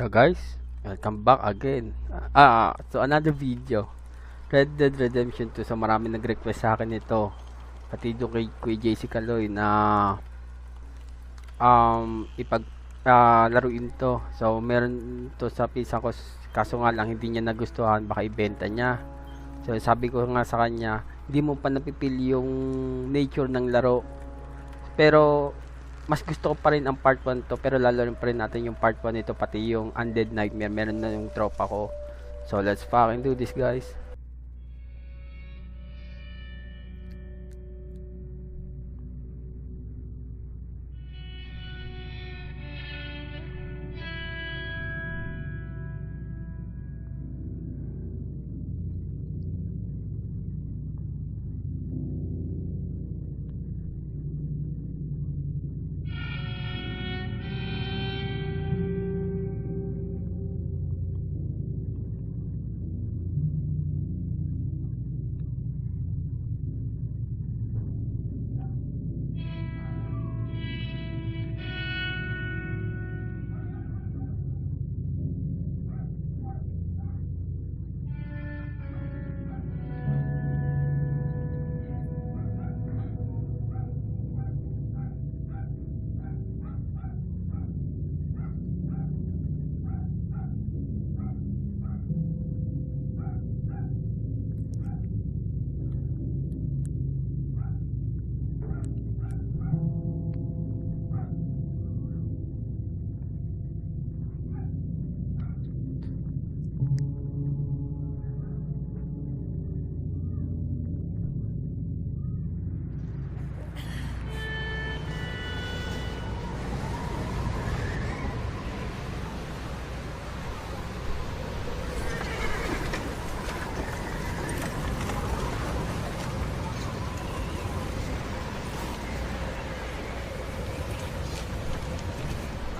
So guys, welcome back again. So another video. Red Dead Redemption 2. So marami nag-request sa akin ito. Pati doon kay Kuya JC Kaloy na ipag laruin to. So meron to sa pisa ko, kaso nga lang hindi niya nagustuhan, baka ibenta niya. So sabi ko nga sa kanya, hindi mo pa napipili yung nature ng laro. Pero mas gusto ko pa rin ang part 1 to, pero lalo pa rin natin yung part 1 nito, pati yung Undead Nightmare. Meron na yung tropa ko. So let's fucking do this, guys.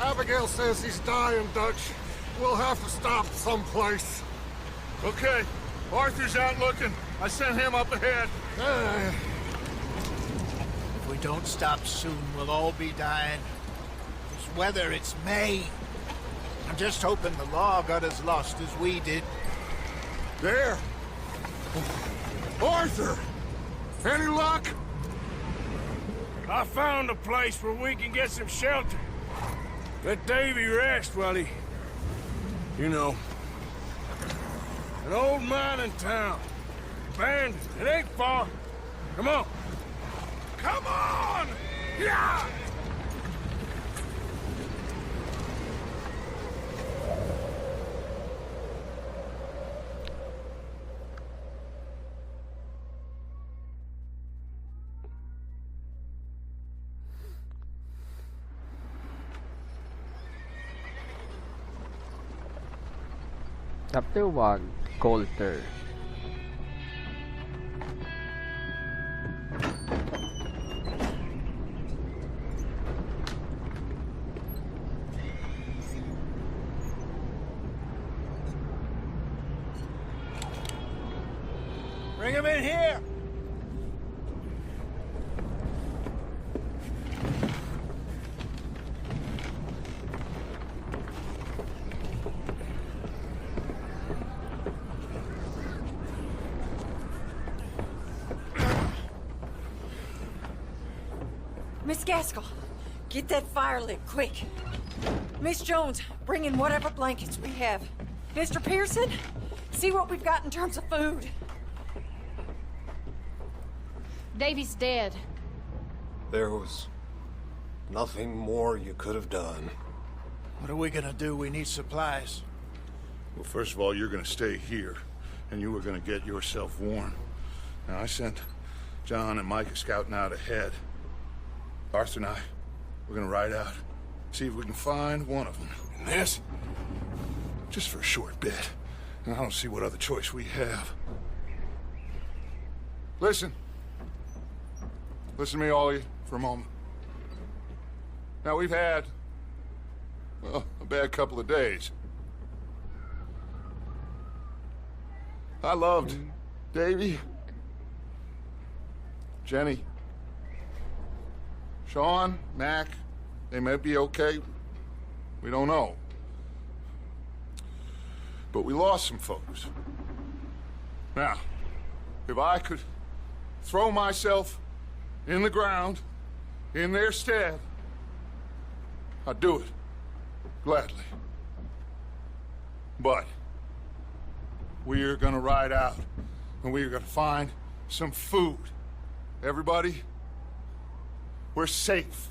Abigail says he's dying, Dutch. We'll have to stop someplace. Okay. Arthur's out looking. I sent him up ahead. If we don't stop soon, we'll all be dying. This weather, it's May. I'm just hoping the law got as lost as we did. There. Arthur! Any luck? I found a place where we can get some shelter. Let Davy rest while he... You know. An old mining town. Abandoned. It ain't far. Come on. Come on! Yeah! Chapter 1, Coulter. Bring him in here! Miss Gaskell, get that fire lit, quick. Miss Jones, bring in whatever blankets we have. Mr. Pearson, see what we've got in terms of food. Davy's dead. There was nothing more you could have done. What are we gonna do? We need supplies. Well, first of all, you're gonna stay here, and you are gonna get yourself warm. Now, I sent John and Micah scouting out ahead. Arthur and I, we're gonna ride out, see if we can find one of them. And this, just for a short bit. And I don't see what other choice we have. Listen. Listen to me, all of you, for a moment. Now, we've had, well, a bad couple of days. I loved Davy, Jenny, Sean, Mac. They may be okay. We don't know. but we lost some folks. Now, if I could throw myself in the ground in their stead, I'd do it gladly. But we are gonna ride out, and we are gonna find some food. Everybody, we're safe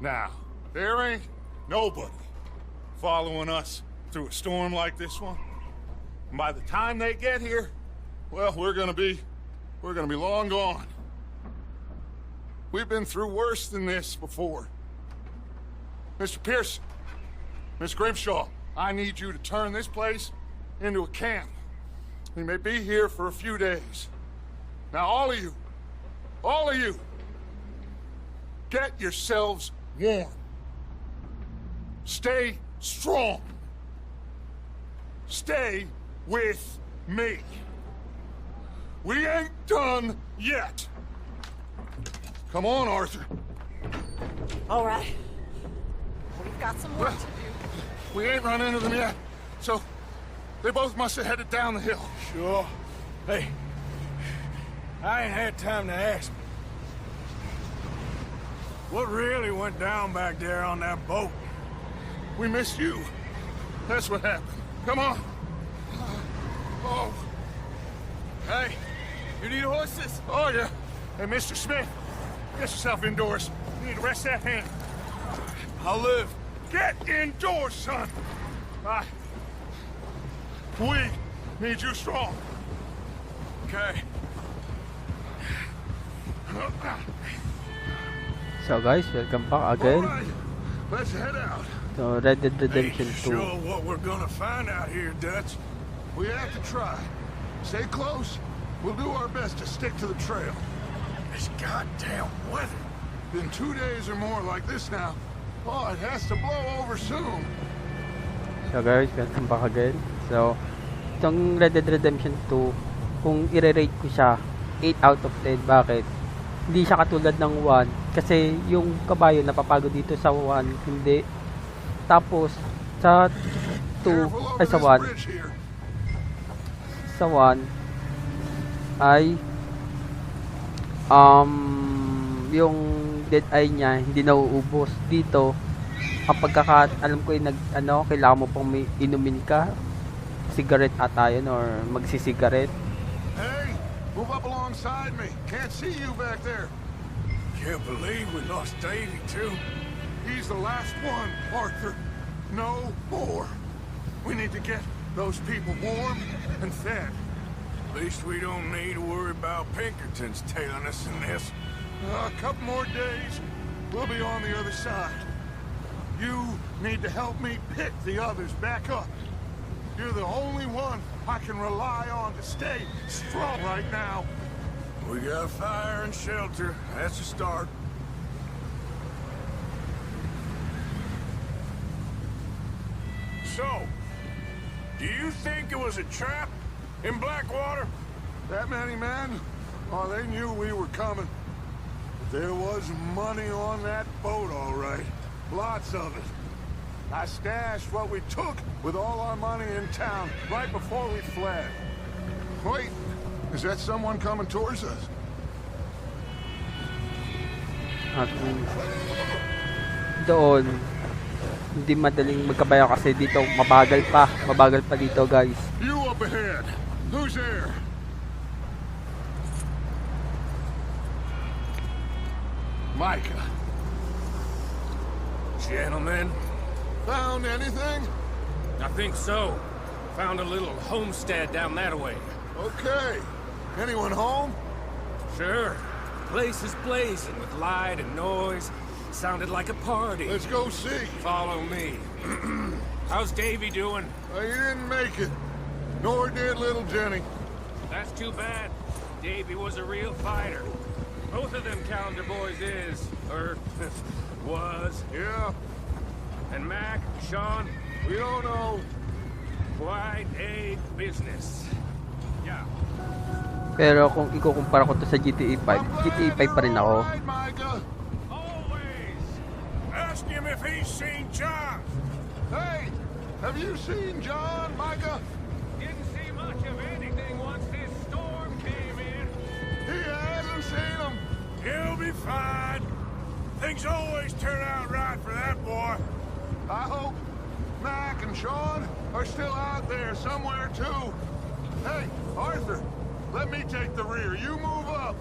now. There ain't nobody following us through a storm like this one. And by the time they get here, well, we're gonna be long gone. We've been through worse than this before. Mr. Pearson, Miss Grimshaw, I need you to turn this place into a camp. We may be here for a few days. Now, all of you, get yourselves warm. Stay strong. Stay with me. We ain't done yet. Come on, Arthur. All right. We've got some work to do. We ain't run into them yet, so they both must have headed down the hill. Sure. Hey, I ain't had time to ask. What really went down back there on that boat? We missed you. That's what happened. Come on. Oh. Hey, you need horses? Oh, yeah. Hey, Mr. Smith, get yourself indoors. You need to rest that hand. I'll live. Get indoors, son. We need you strong. Okay. So guys, welcome back All again right, let's head out. to Red Dead Redemption Ain't 2. sure what we're gonna find out here, Dutch. We have to try. Stay close. We'll do our best to stick to the trail. This goddamn weather. Been 2 days or more like this now. Oh, it has to blow over soon. So guys, welcome back again. So, itong Red Dead Redemption 2, kung i-rate ko siya 8 out of 10. Bakit? Hindi siya katulad ng 1. Kasi yung kabayo napapagod dito sa 1, hindi. Tapos, sa 2, Careful ay over sa this 1, bridge here. sa 1, ay, yung dead eye niya, hindi nauubos. Dito, kapag alam ko yung kailangan mo pang may inumin ka, cigarette ata yun, or magsisigarette. Hey, move up alongside me. Can't see you back there. Can't believe we lost Davy, too. He's the last one, Arthur. No more. We need to get those people warm and fed. At least we don't need to worry about Pinkertons tailing us in this. A couple more days, we'll be on the other side. You need to help me pick the others back up. You're the only one I can rely on to stay strong right now. We got fire and shelter. That's a start. So, do you think it was a trap in Blackwater? That many men? Oh, they knew we were coming. But there was money on that boat, all right. Lots of it. I stashed what we took with all our money in town right before we fled. Wait, is that someone coming towards us? At doon, hindi madaling magkabayo kasi dito mabagal pa dito guys. You up ahead. Who's there? Micah. Gentlemen, Found anything? I think so. Found a little homestead down that way. Okay. Anyone home? Sure. Place is blazing with light and noise. Sounded like a party. Let's go see. Follow me. How's Davy doing? He didn't make it. Nor did little Jenny. That's too bad. Davy was a real fighter. Both of them calendar boys is, or was. Yeah, And Mac, Sean, we don't know. quite a business. Yeah. Pero kung ikukumpara ko to sa GTA 5, GTA 5 pa rin ako. All right, Micah. Always. Ask him if he's seen John. Hey, have you seen John, Micah? seen him. He'll be fine. Things always turn out right for that boy. I hope Mac and Sean are still out there somewhere, too. Hey, Arthur, let me take the rear. You move up.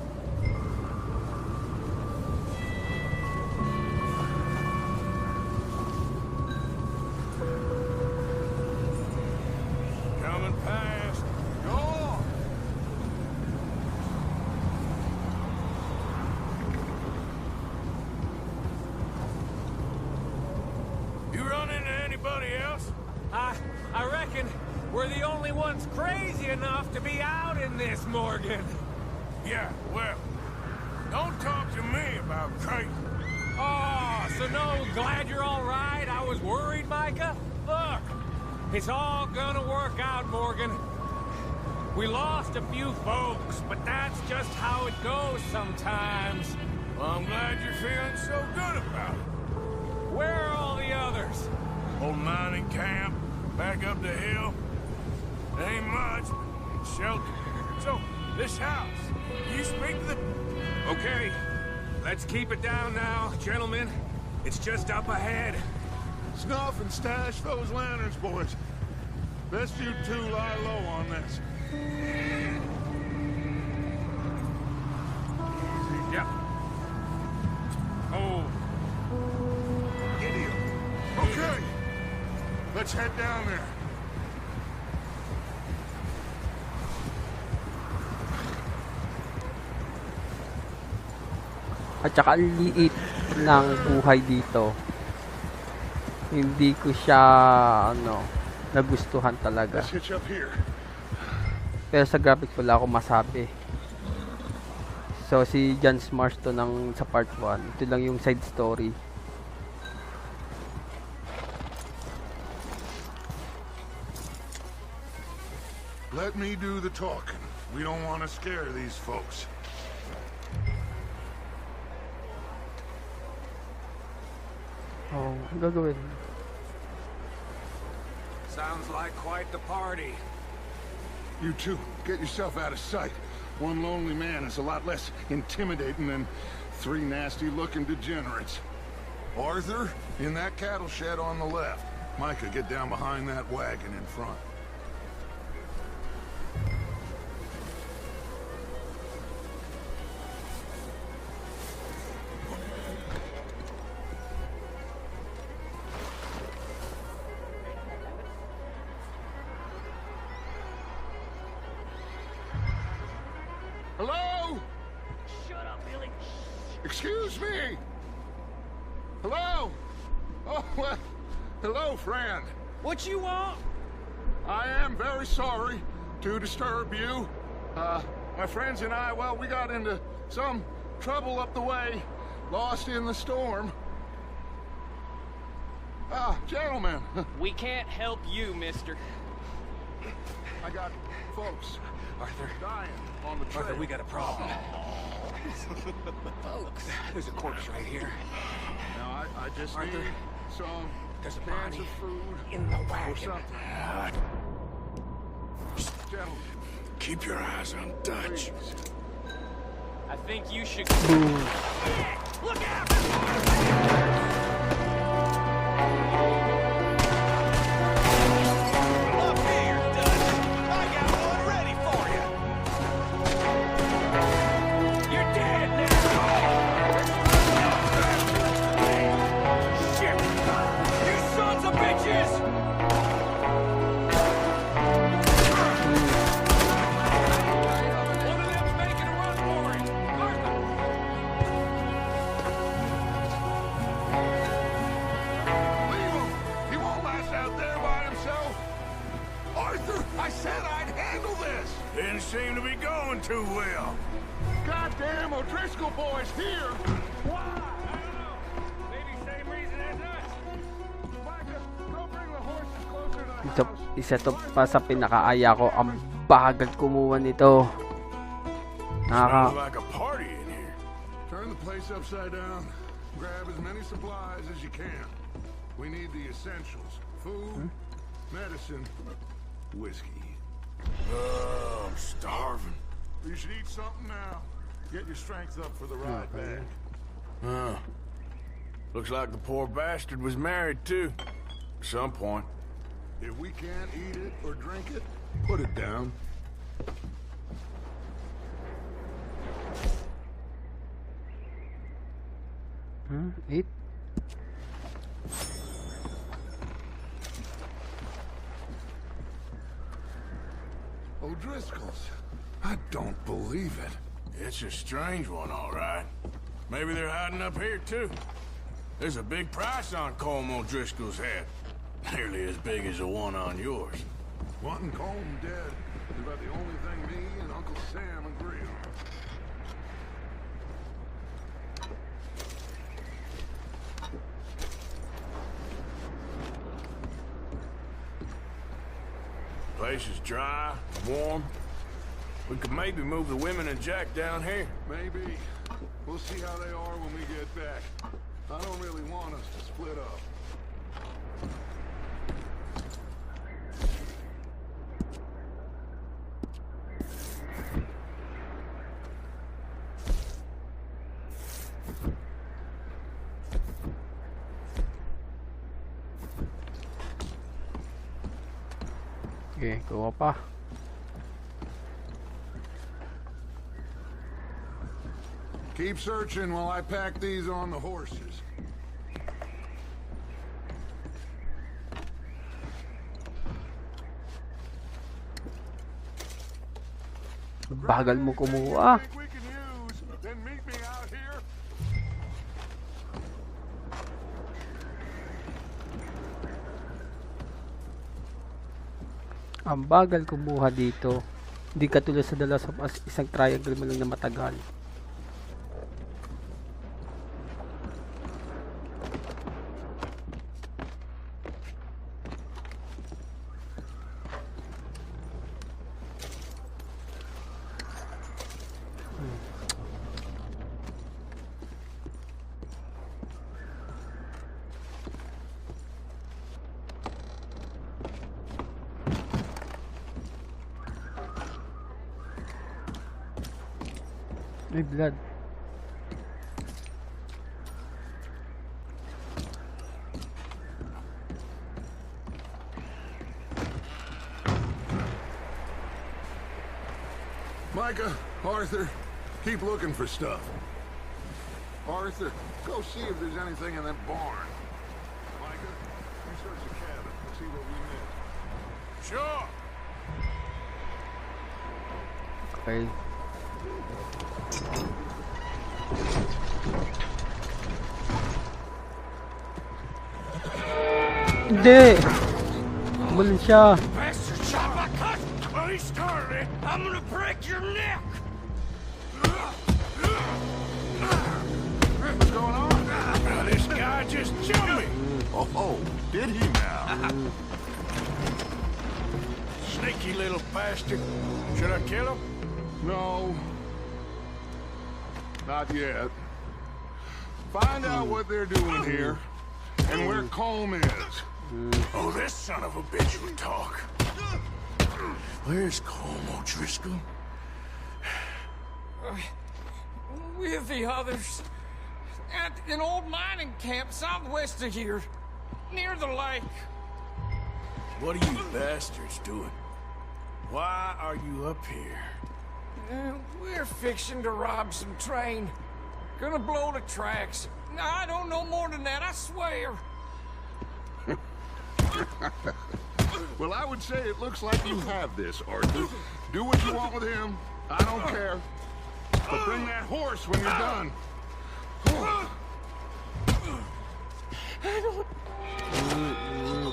Coming past. Go on. You run into anybody else? I reckon we're the only ones crazy enough to be out in this, Morgan. Yeah, well, don't talk to me about crazy. Oh, so no, glad you're all right. I was worried, Micah. Look, it's all gonna work out, Morgan. We lost a few folks, but that's just how it goes sometimes. Well, I'm glad you're feeling so good about it. Where are all the others? Old mining camp, back up the hill. Ain't much, but it's shelter. So, this house, you speak to the... Okay, let's keep it down now, gentlemen. It's just up ahead. Snuff and stash those lanterns, boys. Best you two lie low on this. Yep. Oh, Idiot. Okay. Let's head down there. At saka ang liit ng buhay dito. Hindi ko siya nagustuhan talaga. Let's hitch up here. Pero sa graphics wala akong masabi. So si John Marston ng sa part 1. Ito lang yung side story. Let me do the talking. We don't want to scare these folks. Oh, ang gagawin. sounds like quite the party. You two, get yourself out of sight. One lonely man is a lot less intimidating than three nasty-looking degenerates. Arthur, in that cattle shed on the left. Micah, get down behind that wagon in front. Hello? Shut up, Billy. Excuse me? Hello? Oh, well, hello, friend. What you want? I am very sorry to disturb you. My friends and I, well, we got into some trouble up the way, lost in the storm. Gentlemen, We can't help you, mister. I got folks Arthur. dying on the trail. Arthur, we got a problem. Folks, there's a corpse right here. Now, I just Arthur, need some there's a cans body of food in the or wagon. something. Gentlemen, Keep your eyes on Dutch. please. I think you should... Look out! Up here, Dutch. I got one ready for you. You're dead now! Shit! You sons of bitches! One of them's making a run for it! Arthur! Leave him! He won't last out there by himself! Arthur, I said I'd handle this! Didn't seem to be going too well. Goddamn O'Driscoll boys here! Why? I don't know. Maybe same reason as us. Micah, go bring the horses closer to the Ito, house. isa to pa sa pinakaaya ko. Ang bagal kumuha nito. Smells like a party in here. Turn the place upside down. Grab as many supplies as you can. We need the essentials. Food, medicine, whiskey. Oh, I'm starving. You should eat something now. Get your strength up for the ride back. Huh. Looks like the poor bastard was married, too. At some point. If we can't eat it or drink it, put it down. Eat. O'Driscoll's. I don't believe it. It's a strange one, all right. Maybe they're hiding up here, too. There's a big price on Colm O'Driscoll's head. Nearly as big as the one on yours. Wanting Colm dead is about the only thing me and Uncle Sam agree on. Place is dry, warm. We could maybe move the women and Jack down here. Maybe. We'll see how they are when we get back. I don't really want us to split up. Okay, kuha pa. Keep searching while I pack these on the horses. Bagal mo kumuha. Think we can use, then meet me out here. Ang bagal kumuha dito. Hindi katulad sa The Last of Us, isang triangle mo lang na matagal. May blood. Micah, Arthur, keep looking for stuff. Arthur, go see if there's anything in that barn. Micah, you search the cabin and see what we missed. Sure. Okay. Hindi! Bulin siya. Bastard shot my cut! Well, he started it. I'm gonna break your neck! What's going on? Now, this guy just jumped me! Oh, did he now? Sneaky little bastard. Should I kill him? No. Not yet. Find out what they're doing here and where Colm is. Oh, this son of a bitch will talk. Where's Colm O'Driscoll? With the others. At an old mining camp southwest of here. Near the lake. What are you bastards doing? Why are you up here? We're fixing to rob some train. Gonna blow the tracks. I don't know more than that, I swear. Well, I would say it looks like you have this, Arthur. Do what you want with him. I don't care. But bring that horse when you're done.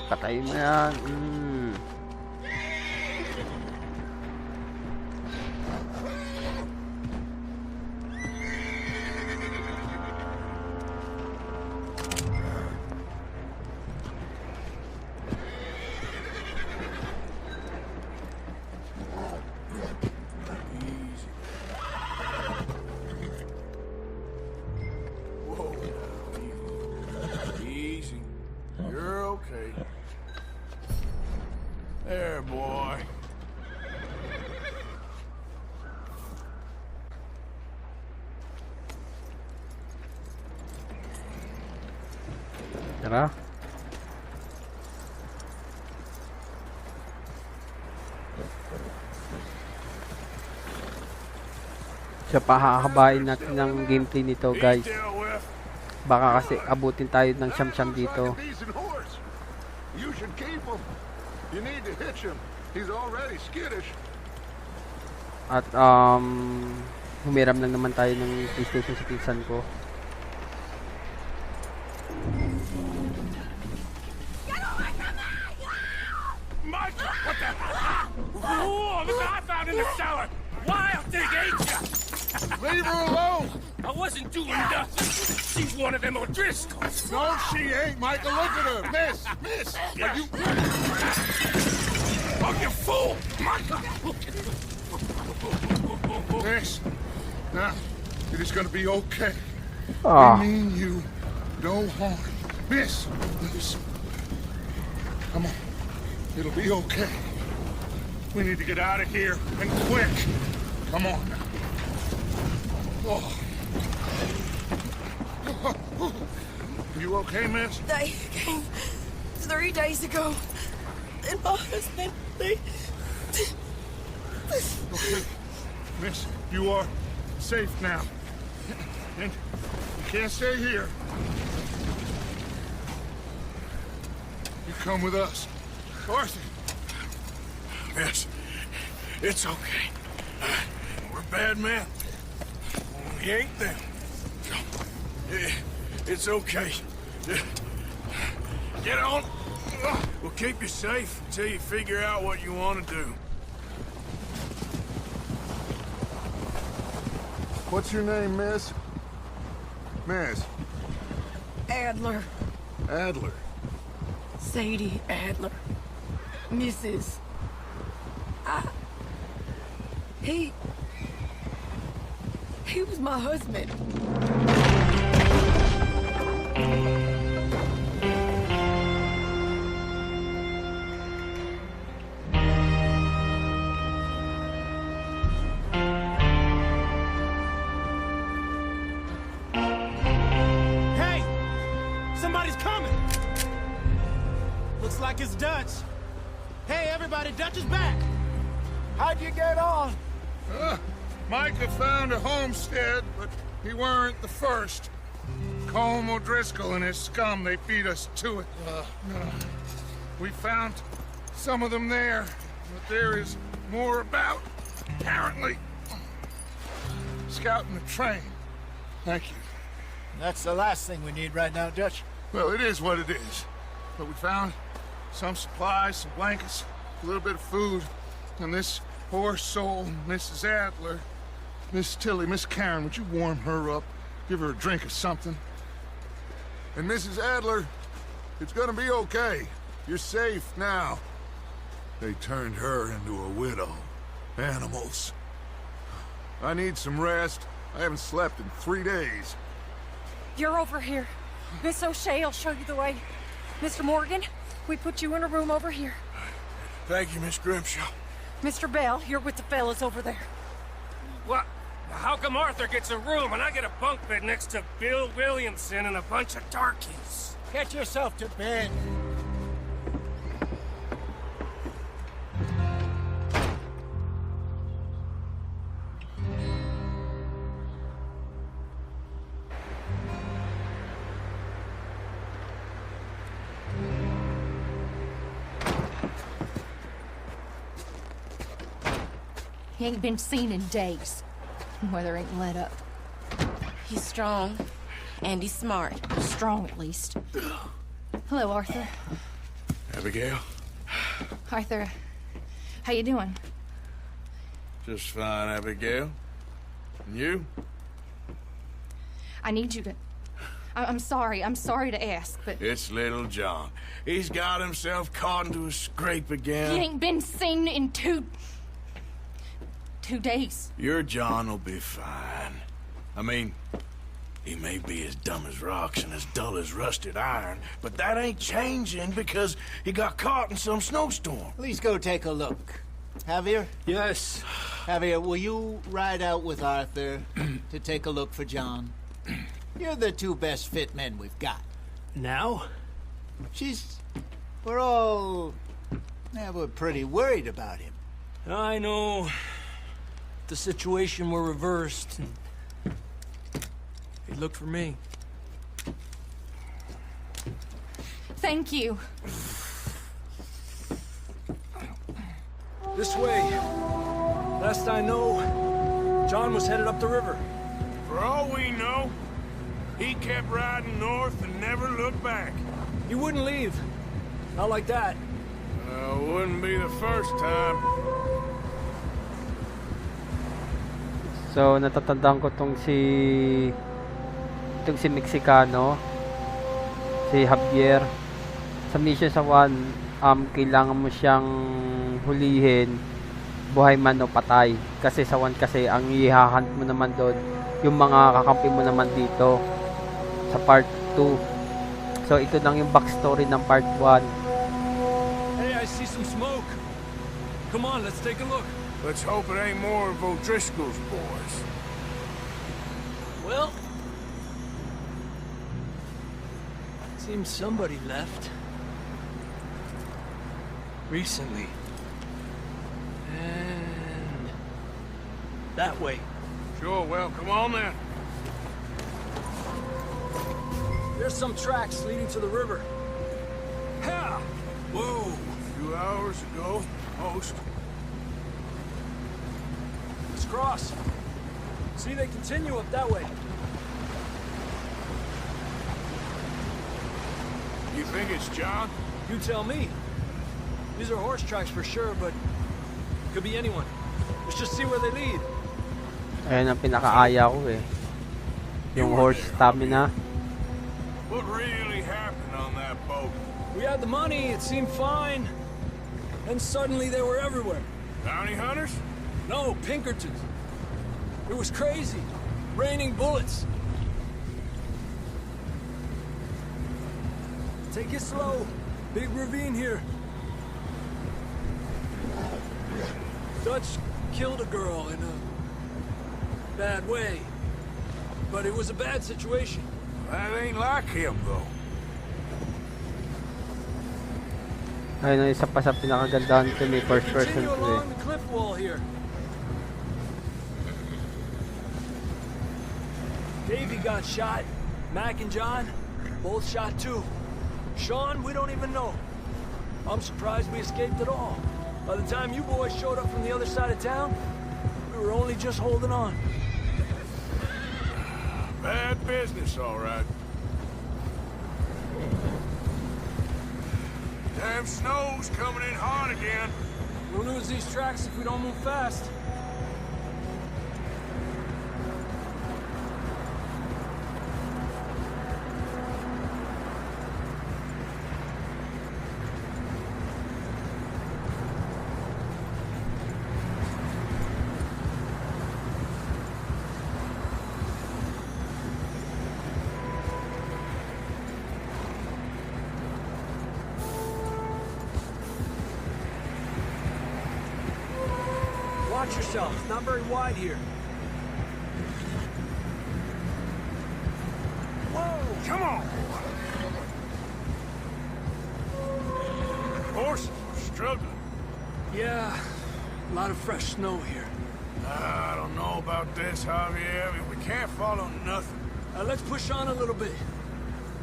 Patay mo yan. Easy. You're okay. There, boy. Tara. So pahahabain natin ng gameplay nito, guys. Baka kasi abutin tayo ng siyam-siyam dito. Decent horse. You should keep him. You need to hitch him. He's already skittish. At humiram lang naman tayo ng PlayStation sa pinsan ko. Michael, what the hell? Whoa, look what I found in the cellar. Wild thing, ain't ya? Leave her alone. I wasn't doing nothing. She's one of them O'Driscolls. No, she ain't, Michael. Look at her. Miss. Are you... Oh, you fool! Michael! Miss. Now, it is going to be okay. Ah, I mean you no harm. Miss. Come on. It'll be okay. We need to get out of here, and quick. Come on now. Oh. You okay, miss? They came 3 days ago. And my husband, they... Okay. Miss, you are safe now. And you can't stay here. You come with us. Arthur. Miss, it's okay. We're bad men. We ain't them. It's okay. Get on. We'll keep you safe until you figure out what you want to do. What's your name, miss? Miss. Adler. Adler. Sadie Adler. Mrs. He was my husband. Hey! Somebody's coming! Looks like it's Dutch. Hey, everybody, Dutch is back! How'd you get on? Micah found a homestead, but he weren't the first. Colm O'Driscoll and his scum, they beat us to it. We found some of them there, but there is more about, apparently. Scouting the train. Thank you. That's the last thing we need right now, Dutch. Well, it is what it is. But we found some supplies, some blankets, a little bit of food, and this poor soul, Mrs. Adler, Miss Tilly, Miss Karen, would you warm her up? Give her a drink or something? And Mrs. Adler, it's gonna be okay. You're safe now. They turned her into a widow. Animals. I need some rest. I haven't slept in 3 days. You're over here. Miss O'Shea will show you the way. Mr. Morgan, we put you in a room over here. Thank you, Miss Grimshaw. Mr. Bell, you're with the fellas over there. What? How come Arthur gets a room and I get a bunk bed next to Bill Williamson and a bunch of darkies? Get yourself to bed. He ain't been seen in days. Weather ain't let up. He's strong. And he's smart. Strong, at least. Hello, Arthur. Abigail? Arthur, how you doing? Just fine, Abigail. And you? I need you to... I'm sorry to ask, but... It's little John. He's got himself caught into a scrape again. He ain't been seen in 2 days. Your John will be fine. I mean, he may be as dumb as rocks and as dull as rusted iron, but that ain't changing because he got caught in some snowstorm. Please go take a look. Javier? Yes. Javier, will you ride out with Arthur to take a look for John? You're the 2 best fit men we've got. Now? We're all... Yeah, we're pretty worried about him. I know. The situation were reversed. He looked for me. Thank you. This way. Last I know, John was headed up the river. For all we know, he kept riding north and never looked back. He wouldn't leave. Not like that. Wouldn't be the first time. So natatandaan ko itong si Mexicano, si Javier. Sa mission sa 1, kailangan mo siyang hulihin, buhay man o patay. Kasi sa 1 kasi ang ihahunt mo naman doon yung mga kakampi mo naman dito sa part 2. So ito lang yung backstory ng part 1. Hey, I see some smoke. Come on, let's take a look. Let's hope it ain't more of O'Driscoll's boys. Well, seems somebody left. Recently. And that way. Sure, well, come on then. There's some tracks leading to the river. Ha! Whoa, a few hours ago, most. Let's cross. See, they continue up that way. You think it's John? You tell me. These are horse tracks for sure, but could be anyone. Let's just see where they lead. Ayun ang pinakaaya ko eh. Yung horse stamina. What really happened on that boat? We had the money, it seemed fine. Then suddenly they were everywhere. Bounty hunters? No, Pinkertons. It was crazy. Raining bullets. Take it slow. Big ravine here. Dutch killed a girl in a bad way. But it was a bad situation. That ain't like him, though. Ayun ang isa pa sa pinakagandahan ko may first person Continue to eh. along the cliff wall here. Davey got shot. Mac and John, both shot too. Sean, we don't even know. I'm surprised we escaped at all. By the time you boys showed up from the other side of town, we were only just holding on. Bad business, all right. Damn snow's coming in hard again. We'll lose these tracks if we don't move fast. Watch yourself. It's not very wide here. Whoa! Come on! Horses are struggling. Yeah, a lot of fresh snow here. I don't know about this, Javier. We can't follow nothing. Let's push on a little bit.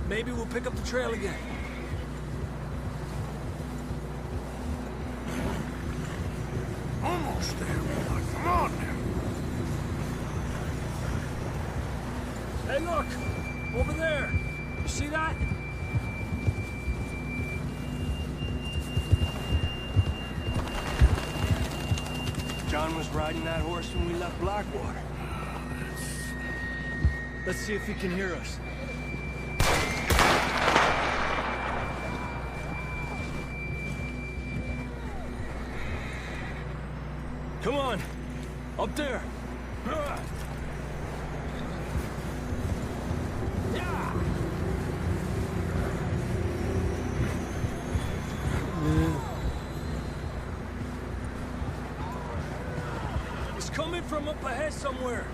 Maybe we'll pick up the trail again. Almost there, boy. Come on now. Hey, look! Over there! You see that? John was riding that horse when we left Blackwater. Let's see if he can hear us. Come on! Up there! Yeah! It's coming from up ahead somewhere.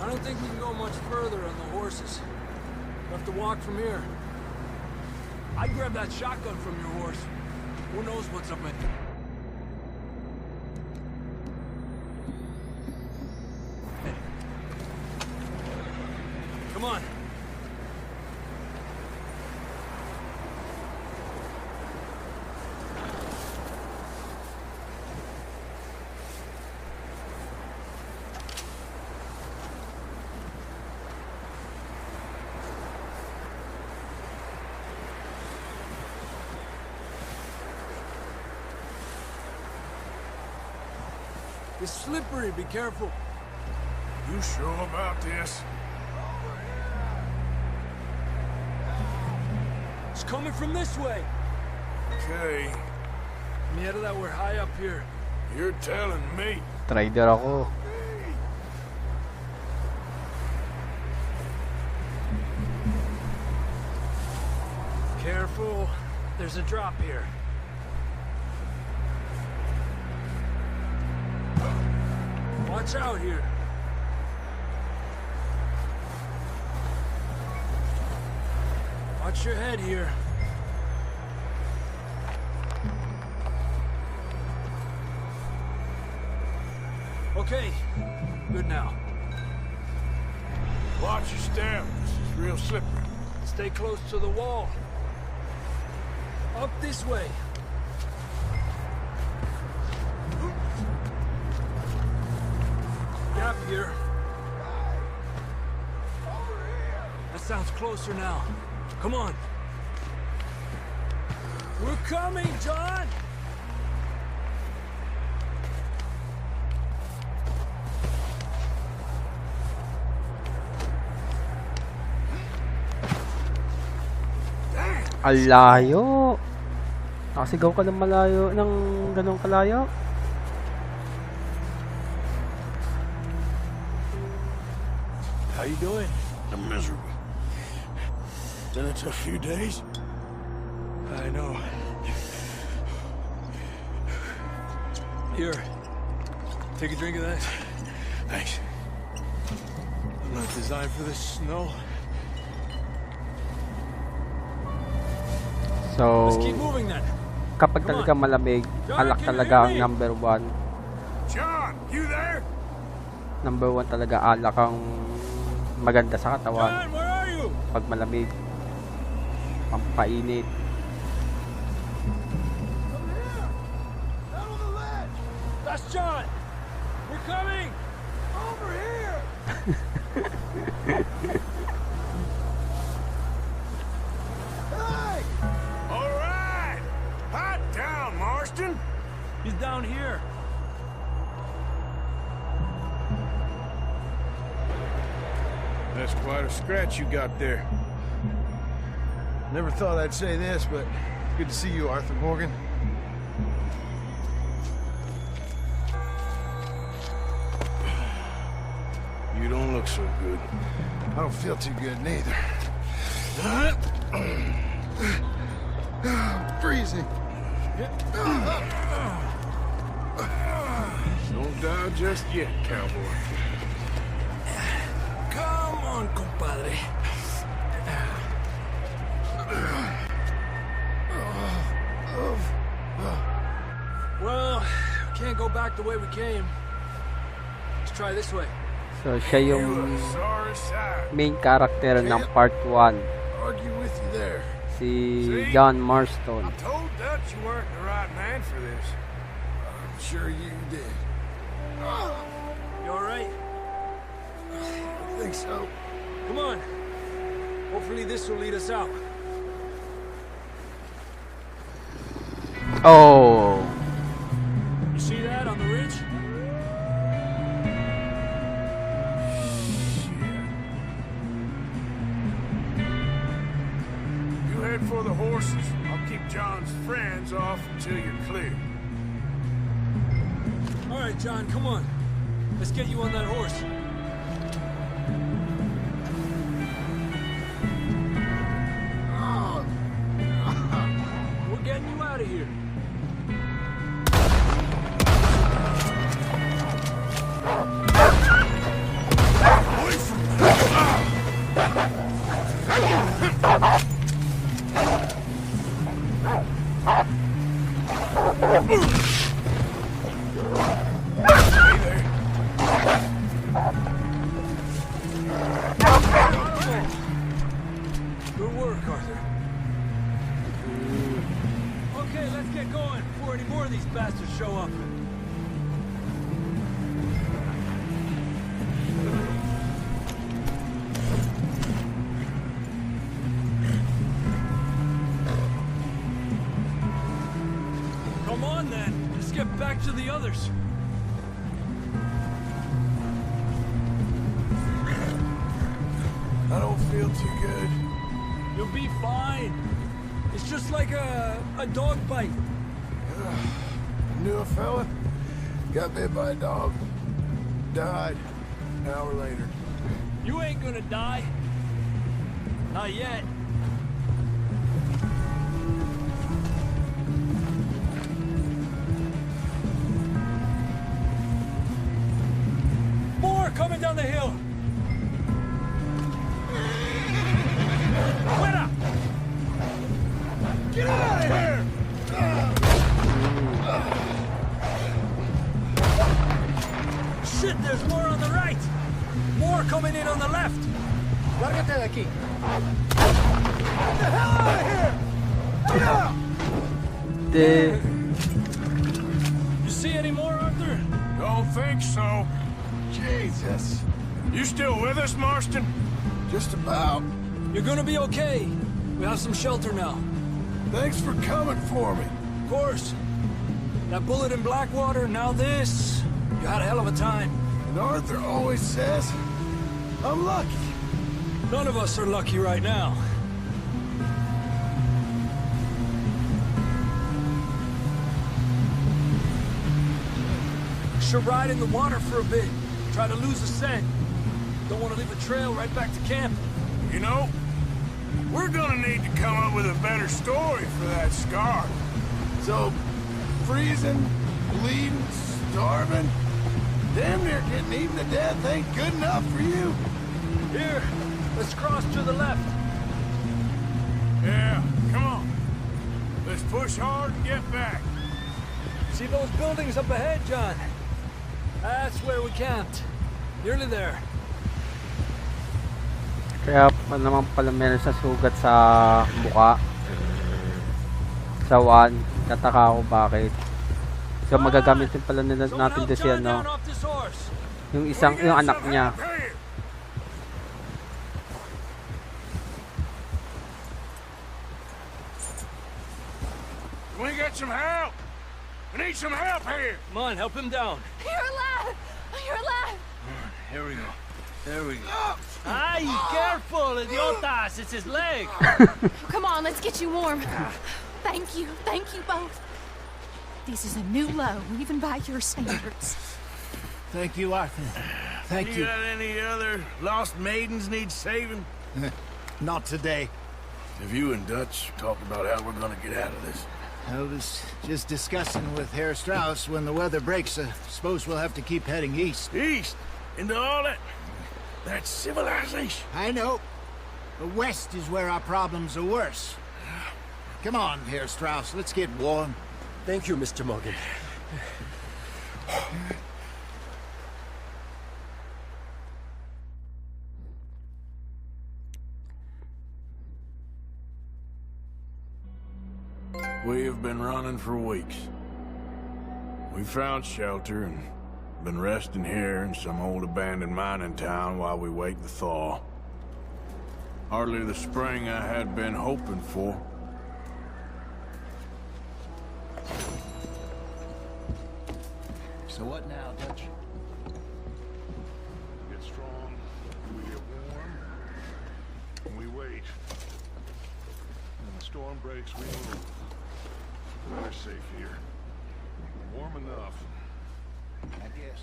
I don't think we can go much further on the horses. We'll have to walk from here. I grabbed that shotgun from your horse. Who knows what's up in there? Hey. Come on. It's slippery, be careful. You sure about this? It's coming from this way. Okay, Mierda, we're high up here. you're telling me. Trader ako. Careful. There's a drop here. Watch out here. Watch your head here. Okay, good now. Watch your step. This is real slippery. Stay close to the wall. Up this way. Gap here. That sounds closer now. Come on. We're coming, John! Ang layo. Nakasigaw ka ng malayo, ng ganong kalayo. How you doing? I'm miserable. Been a tough few days. I know. Here. Take a drink of that. Thanks. I'm not designed for this snow. So, Let's keep moving then. kapag talaga malamig, alak talaga ang number 1. John, you there? Number 1 talaga alak ang maganda sa katawan. John, where are you? Pag malamig, pampainit. That's John. We're coming. Over here. Hey! All right. Hot down, Marston. He's down here. That's quite a scratch you got there. Never thought I'd say this, but good to see you, Arthur Morgan. You don't look so good. I don't feel too good neither. Freezing. Don't die just yet, cowboy. Come on, compadre. Well, we can't go back the way we came. Let's try this way. So, siya yung You a sorry sight. main character ng part 1. Argue with you there. Si John Marston. I told Dutch you weren't the right man for this. I'm sure you did. You all right? I think so. Come on. Hopefully this will lead us out. Oh! You see that on the ridge? You head for the horses. I'll keep John's friends off until you're clear. All right, John, come on. Let's get you on that horse. We're getting you out of here. Good work, Arthur. Okay, let's get going before any more of these bastards show up. Come on, then. Let's get back to the others. I don't feel too good. You'll be fine. It's just like a dog bite. Knew a fella, got bit by a dog, died an hour later. You ain't gonna die. Not yet. More coming down the hill. Fuera! Get out of here! Shit, there's more on the right. More coming in on the left. Lárgate de aquí. Get the hell out of here! You see any more, Arthur? Don't think so. Jesus. You still with us, Marston? Just about. You're gonna be okay. We have some shelter now. Thanks for coming for me. Of course. That bullet in Blackwater, now this. You had a hell of a time. And Arthur always says, I'm lucky. None of us are lucky right now. Should ride in the water for a bit. Try to lose the scent. Don't want to leave a trail right back to camp. You know, we're gonna need to come up with a better story for that scar. So, freezing, bleeding, starving, damn near getting eaten to death ain't good enough for you. Here, let's cross to the left. Yeah, come on. Let's push hard and get back. See those buildings up ahead, John? That's where we camped. Nearly there. Kaya pa naman pala meron sa sugat sa mukha. Sa Juan. Tataka ako bakit. So magagamit din pala natin doon siya, no? Yung anak niya. We get some help. We need some help here. Come on, help him down. You're alive! You're alive! Here we go. There we go. Ay, careful, idiotas! It's his leg! Come on, let's get you warm. Thank you both. This is a new low, even by your standards. Thank you, Arthur. Thank you. You got any other lost maidens need saving? Not today. Have you and Dutch talked about how we're gonna get out of this? I was just discussing with Herr Strauss when the weather breaks. I suppose we'll have to keep heading east. East? Into all that civilization? I know. The west is where our problems are worse. Come on, Herr Strauss, let's get warm. Thank you, Mr. Morgan. We have been running for weeks. We found shelter and been resting here in some old abandoned mining town while we wait the thaw. Hardly the spring I had been hoping for. So what now, Dutch? Get strong, we get warm, and we wait. When the storm breaks, we move. We're safe here. Warm enough. I guess.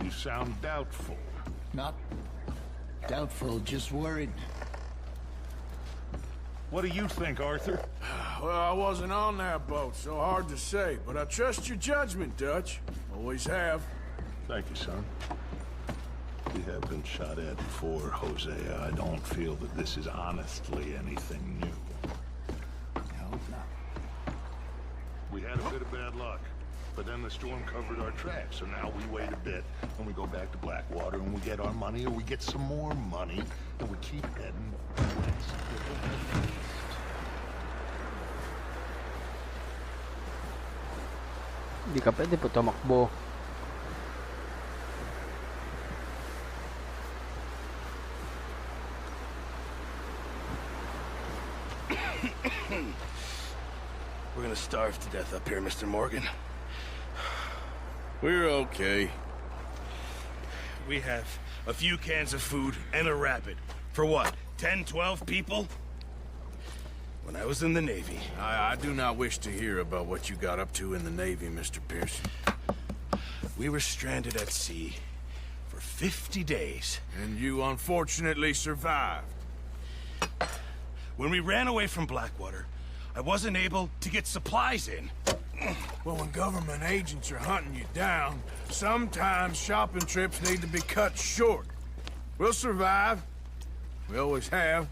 You sound doubtful. Not doubtful, just worried. What do you think, Arthur? Well, I wasn't on that boat, so hard to say, but I trust your judgment, Dutch. Always have. Thank you, son. We have been shot at before, Hosea. I don't feel that this is honestly anything new. had a bit of bad luck. But then the storm covered our tracks, so now we wait a bit, and we go back to Blackwater, and we get our money, or we get some more money, and we keep heading west. Hindi ka pwede po tumakbo. We're gonna starve to death up here, Mr. Morgan. We're okay. We have a few cans of food and a rabbit. For what, 10, 12 people? When I was in the Navy... I do not wish to hear about what you got up to in the Navy, Mr. Pearson. We were stranded at sea for 50 days. And you unfortunately survived. When we ran away from Blackwater, I wasn't able to get supplies in. Well, when government agents are hunting you down, sometimes shopping trips need to be cut short. We'll survive. We always have.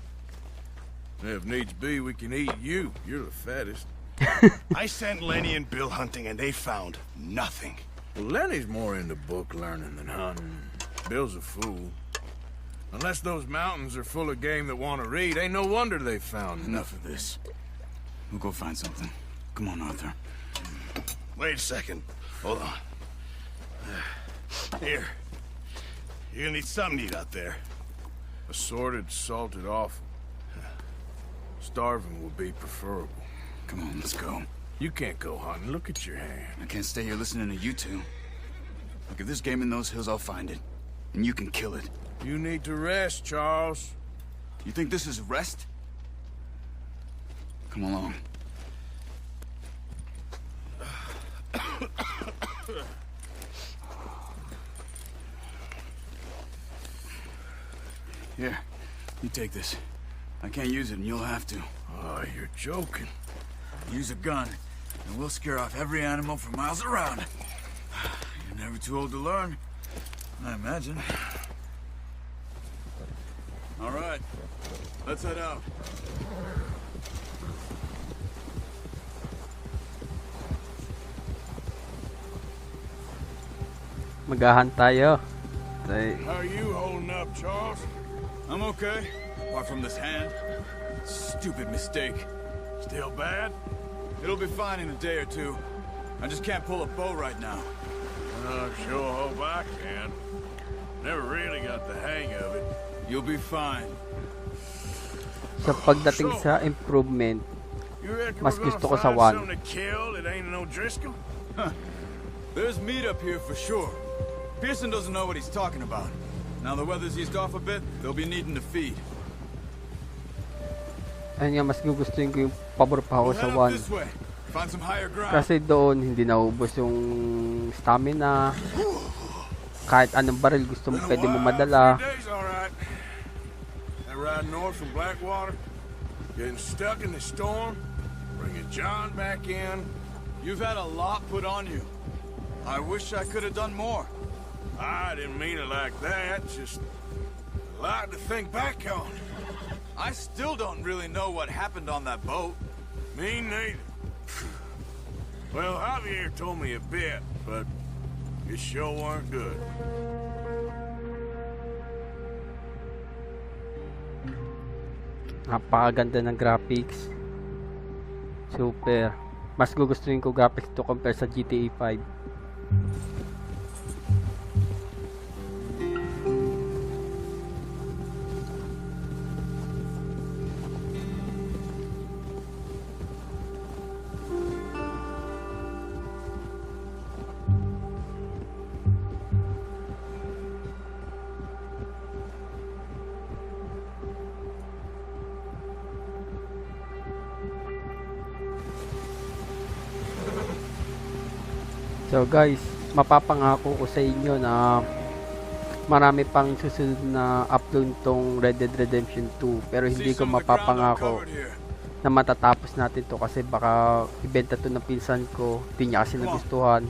And if needs be, we can eat you. You're the fattest. I sent Lenny and Bill hunting, and they found nothing. Well, Lenny's more into book learning than hunting. Bill's a fool. Unless those mountains are full of game that want to read, ain't no wonder they found Enough of this. We'll go find something. Come on, Arthur. Wait a second. Hold on. Here. You're gonna need something to eat out there. Assorted, salted offal. Starving would be preferable. Come on, let's go. You can't go hunting. Look at your hand. I can't stay here listening to you two. Look, if there's game in those hills, I'll find it. And you can kill it. You need to rest, Charles. You think this is rest? Come along. Here, you take this. I can't use it, and you'll have to. Oh, you're joking. Use a gun, and we'll scare off every animal for miles around. You're never too old to learn, I imagine. All right, let's head out. Magahan tayo. How are you holding up, Charles? I'm okay, apart from this hand. Stupid mistake. Still bad? It'll be fine in a day or two. I just can't pull a bow right now. Sure hope I can. Never really got the hang of it. You'll be fine. Sa pagdating sa improvement, mas gusto ko sa 1. There's meat up here for sure. Pearson doesn't know what he's talking about. Now the weather's eased off a bit, they'll be needing to feed. Ayun nga, mas gugustuhin ko yung pabor pa ako sa 1. Find some higher ground. Kasi doon, hindi naubos yung stamina. Kahit anong baril gusto mo, pwede mo madala. That ride north from Blackwater, getting stuck in the storm, bringing John back in. You've had a lot put on you. I wish I could have done more. I didn't mean it like that, just a lot to think back on. I still don't really know what happened on that boat. Me neither. Well, Javier told me a bit, but it sure weren't good. Napakaganda ng graphics. Super. Mas gugustuhin ko graphics to compare sa GTA 5. So guys, mapapangako ko sa inyo na marami pang susunod na upload tong Red Dead Redemption 2, pero hindi ko mapapangako na matatapos natin to kasi baka ibenta to ng pinsan ko, hindi niya kasi nagustuhan.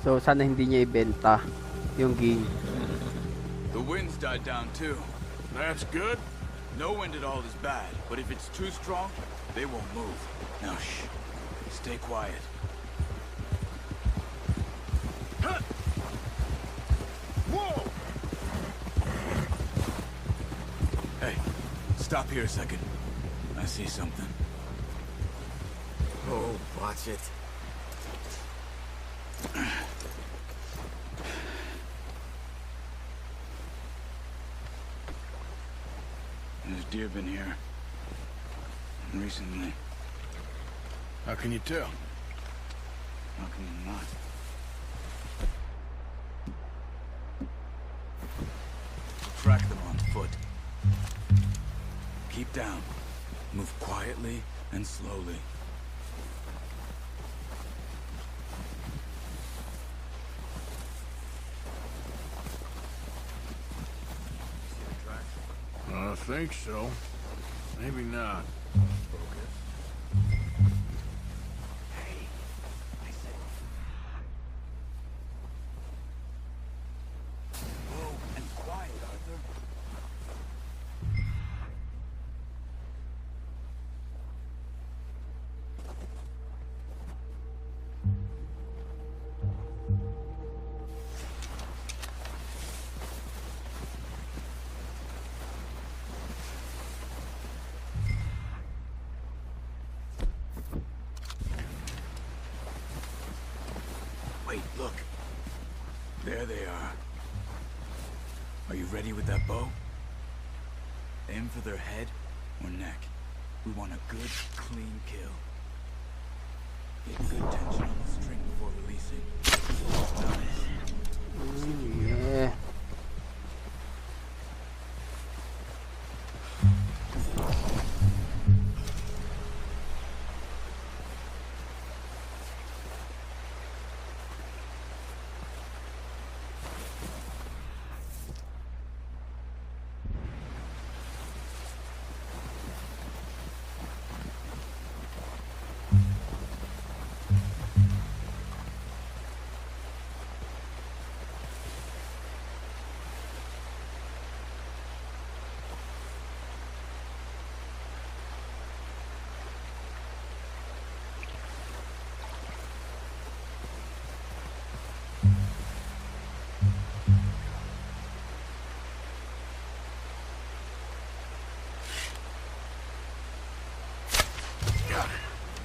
So sana hindi niya ibenta yung game. The wind's died down too. That's good. No wind at all is bad, but if it's too strong, they won't move. Now, shh. Stay quiet. Whoa! Hey, stop here a second. I see something. Oh, watch it. There's deer been here. Recently. How can you tell? How can you not? Track them on foot. Keep down. Move quietly and slowly. I think so. Maybe not. Whoa, and quiet, Arthur. Wait, look. There they are. Are you ready with that bow? Aim for their head or neck. We want a good, clean kill. Get good tension on the string before releasing. Nice. Yeah.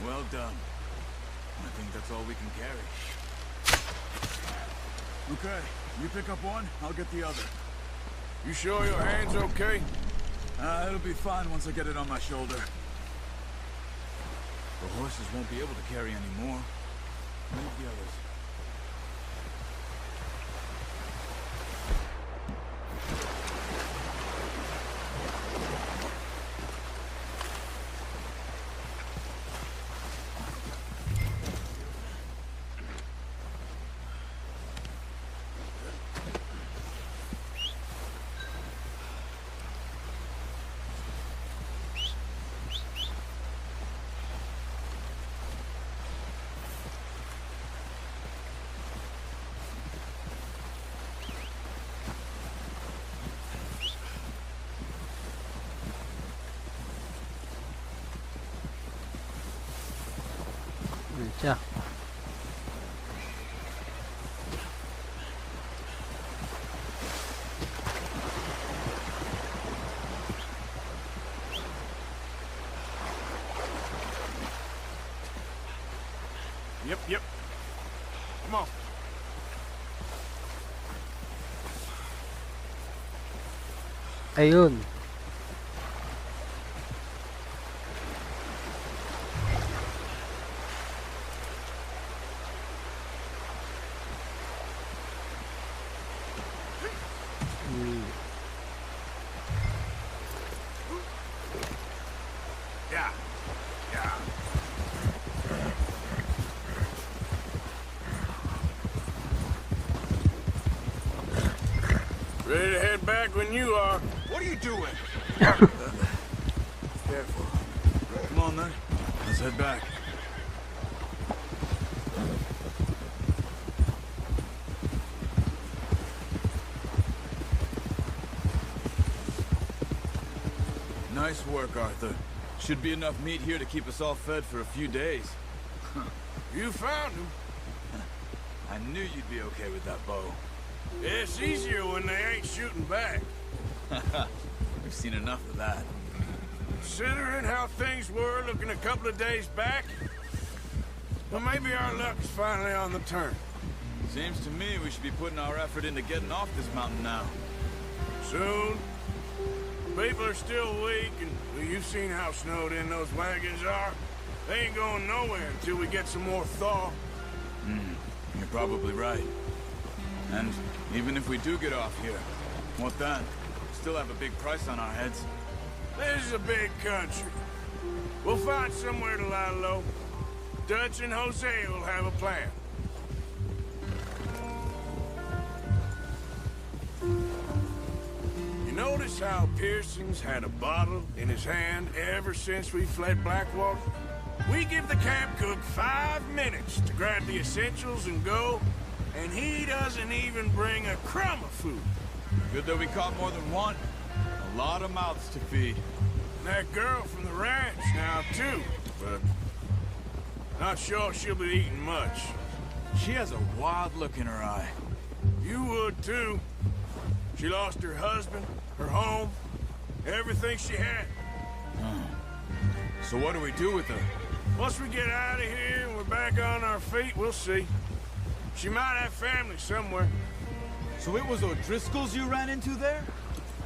Well done. I think that's all we can carry. Okay, you pick up one, I'll get the other. You sure your hand's okay? It'll be fine once I get it on my shoulder. The horses won't be able to carry any more. Leave the others. Siya. Yep. Come on. Ayun. Yeah. Ready to head back when you are. What are you doing? Careful. Come on, then. Let's head back. Nice work, Arthur. Should be enough meat here to keep us all fed for a few days. You found him. I knew you'd be okay with that bow. It's easier when they ain't shooting back. We've seen enough of that. Considering how things were looking a couple of days back, well, maybe our luck is finally on the turn. Seems to me we should be putting our effort into getting off this mountain now. Soon. People are still weak, and well, you've seen how snowed in those wagons are. They ain't going nowhere until we get some more thaw. You're probably right. And even if we do get off here, what then? Still have a big price on our heads. This is a big country. We'll find somewhere to lie low. Dutch and Jose will have a plan. You notice how Pearson's had a bottle in his hand ever since we fled Blackwater? We give the camp cook 5 minutes to grab the essentials and go, and he doesn't even bring a crumb of food. Good that we caught more than one. A lot of mouths to feed. And that girl from the ranch now, too, but not sure she'll be eating much. She has a wild look in her eye. You would, too. She lost her husband, her home, everything she had. So what do we do with her? Once we get out of here and we're back on our feet, we'll see. She might have family somewhere. So it was O'Driscoll's you ran into there?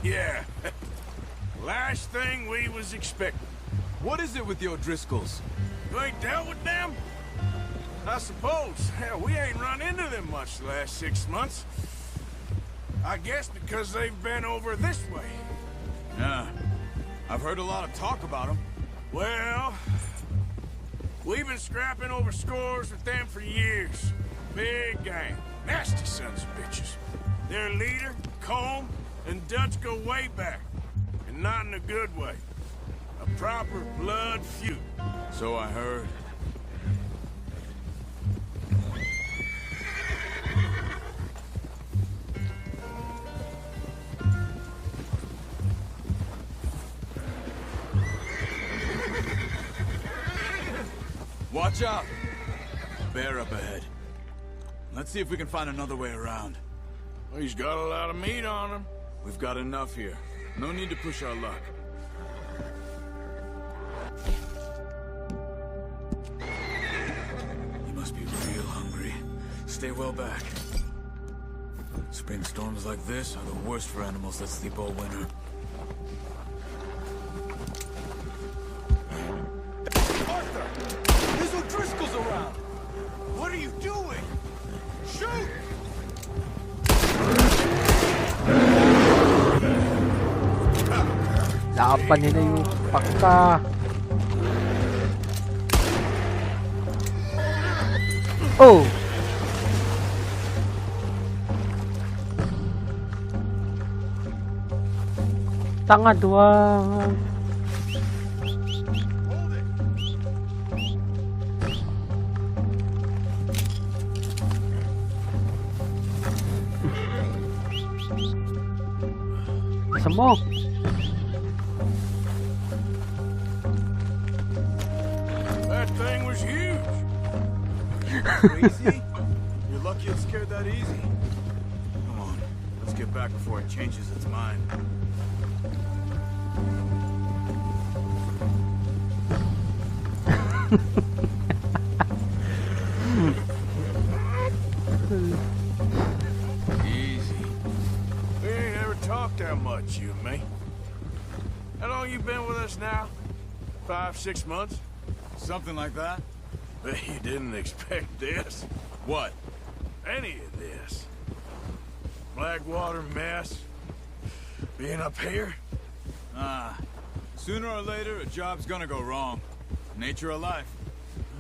Yeah. Last thing we was expecting. What is it with the O'Driscolls? You ain't dealt with them? I suppose. Hell, we ain't run into them much the last 6 months. I guess because they've been over this way. Yeah. I've heard a lot of talk about them. Well, we've been scrapping over scores with them for years. Big gang. Nasty sons of bitches. Their leader, Combe, and Dutch go way back. And not in a good way. A proper blood feud. So I heard. Watch out! Bear up ahead. Let's see if we can find another way around. Well, he's got a lot of meat on him. We've got enough here. No need to push our luck. You must be real hungry. Stay well back. Spring storms like this are the worst for animals that sleep all winter. There's O'Driscoll's around! What are you doing? Shoot! Lapan nila yung pakka. Oh! Tanga doang. Isa mo. That thing was huge. Crazy? You're lucky it scared that easy. Come on, let's get back before it changes its mind. Easy. We ain't ever talked that much, you and me. How long you been with us now? 5, 6 months? Something like that? Bet you didn't expect this. What? Any of this. Blackwater mess. Being up here. Sooner or later, a job's gonna go wrong. Nature of life.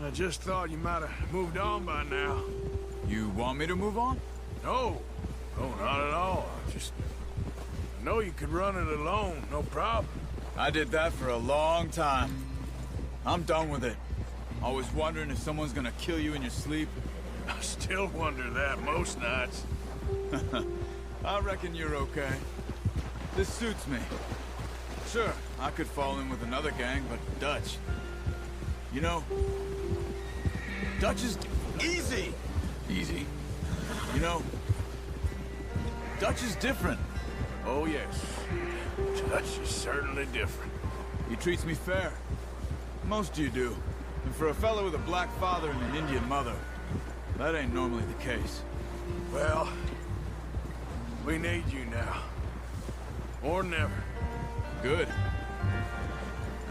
I just thought you might have moved on by now. You want me to move on? No. No, not at all. I know you could run it alone, no problem. I did that for a long time. I'm done with it. Always wondering if someone's gonna kill you in your sleep. I still wonder that most nights. I reckon you're okay. This suits me. Sure, I could fall in with another gang, but Dutch. You know, Dutch is easy. Easy? You know, Dutch is different. Oh, yes. Dutch is certainly different. He treats me fair. Most of you do. And for a fellow with a black father and an Indian mother, that ain't normally the case. Well, we need you now. Or never. Good.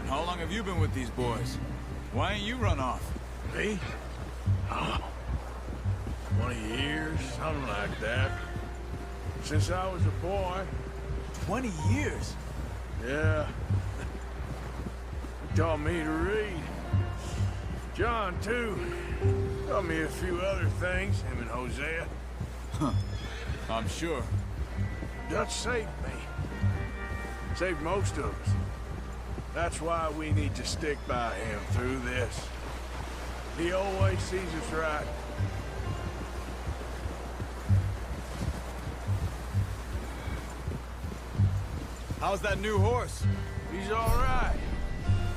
And how long have you been with these boys? Why ain't you run off? Me? Oh, 20 years, something like that. Since I was a boy. 20 years? Yeah. He taught me to read. John, too. Taught me a few other things, him and Hosea. Huh. I'm sure. Dutch saved me. Saved most of us. That's why we need to stick by him through this. He always sees us right. How's that new horse? He's all right.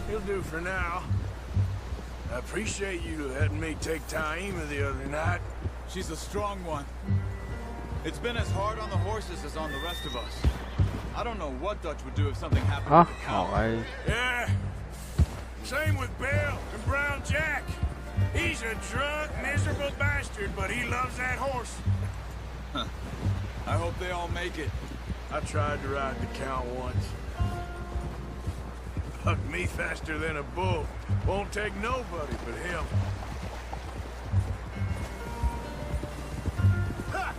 He'll do for now. I appreciate you letting me take Taima the other night. She's a strong one. It's been as hard on the horses as on the rest of us. I don't know what Dutch would do if something happened to the cow. Okay. Yeah. Same with Bill and Brown Jack. He's a drunk, miserable bastard, but he loves that horse. Huh. I hope they all make it. I tried to ride the cow once. Hugged me faster than a bull. Won't take nobody but him. Ha!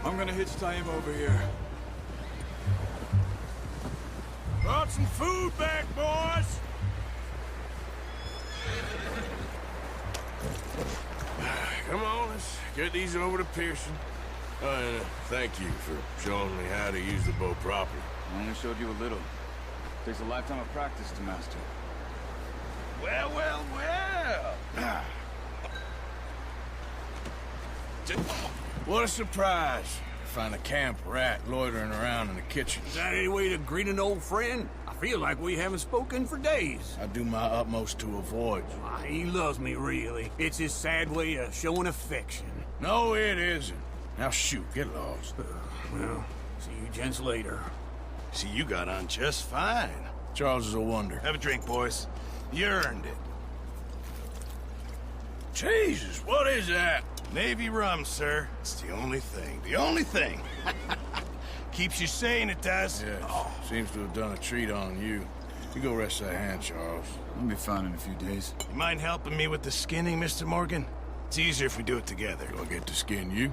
I'm gonna hitch Taima over here. Brought some food back, boys! Come on, let's get these over to Pearson. Thank you for showing me how to use the bow properly. I only showed you a little. Takes a lifetime of practice to master. Well. What a surprise. Find a camp rat loitering around in the kitchen. Is that any way to greet an old friend? I feel like we haven't spoken for days. I do my utmost to avoid you. He loves me, really. It's his sad way of showing affection. No, it isn't. Now shoot, get lost. Well, see you gents later. See, you got on just fine. Charles is a wonder. Have a drink, boys. You earned it. Jesus, what is that? Navy rum, sir. It's the only thing. The only thing. Keeps you sane, it does. Yes. Seems to have done a treat on you. You go rest that hand, Charles. I'll be fine in a few days. You mind helping me with the skinning, Mr. Morgan? It's easier if we do it together. Do I get to skin you?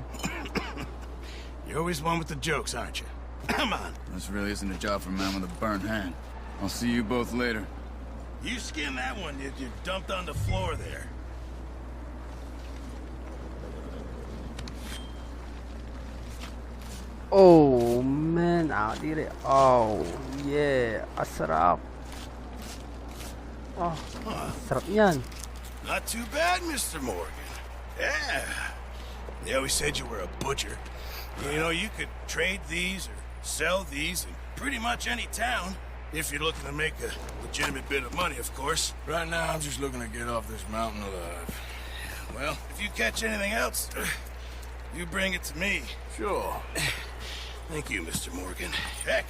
You're always one with the jokes, aren't you? Come on. This really isn't a job for a man with a burnt hand. I'll see you both later. You skinned that one you dumped on the floor there. Oh man, dire. Oh yeah, asarap. Oh, sarap yan. Not too bad, Mr. Morgan. Yeah. They always said you were a butcher. You know, you could trade these or sell these in pretty much any town. If you're looking to make a legitimate bit of money, of course. Right now, I'm just looking to get off this mountain alive. Well, if you catch anything else, you bring it to me. Sure. Thank you, Mr. Morgan. Heck,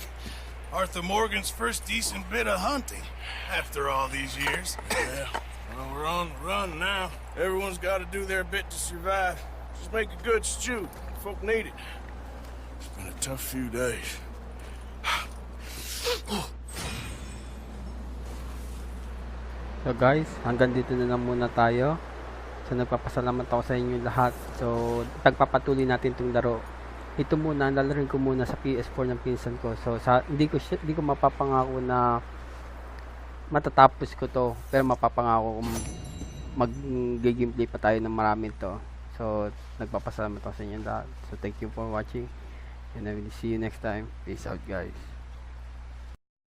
Arthur Morgan's first decent bit of hunting after all these years. Yeah, well, we're on the run now. Everyone's got to do their bit to survive. Just make a good stew. Folk need it. It's been a tough few days. So guys, hanggang dito na lang muna tayo. So nagpapasalamat ako sa inyo lahat. So pagpapatuloy natin itong laro. Ito muna, lalarin ko muna sa PS4 ng pinsan ko. So hindi ko mapapangako na matatapos ko to, pero mapapangako kung mag-gameplay pa tayo ng marami to. So nagpapasalamat ako sa inyo lahat. So thank you for watching and I will see you next time. Peace out guys.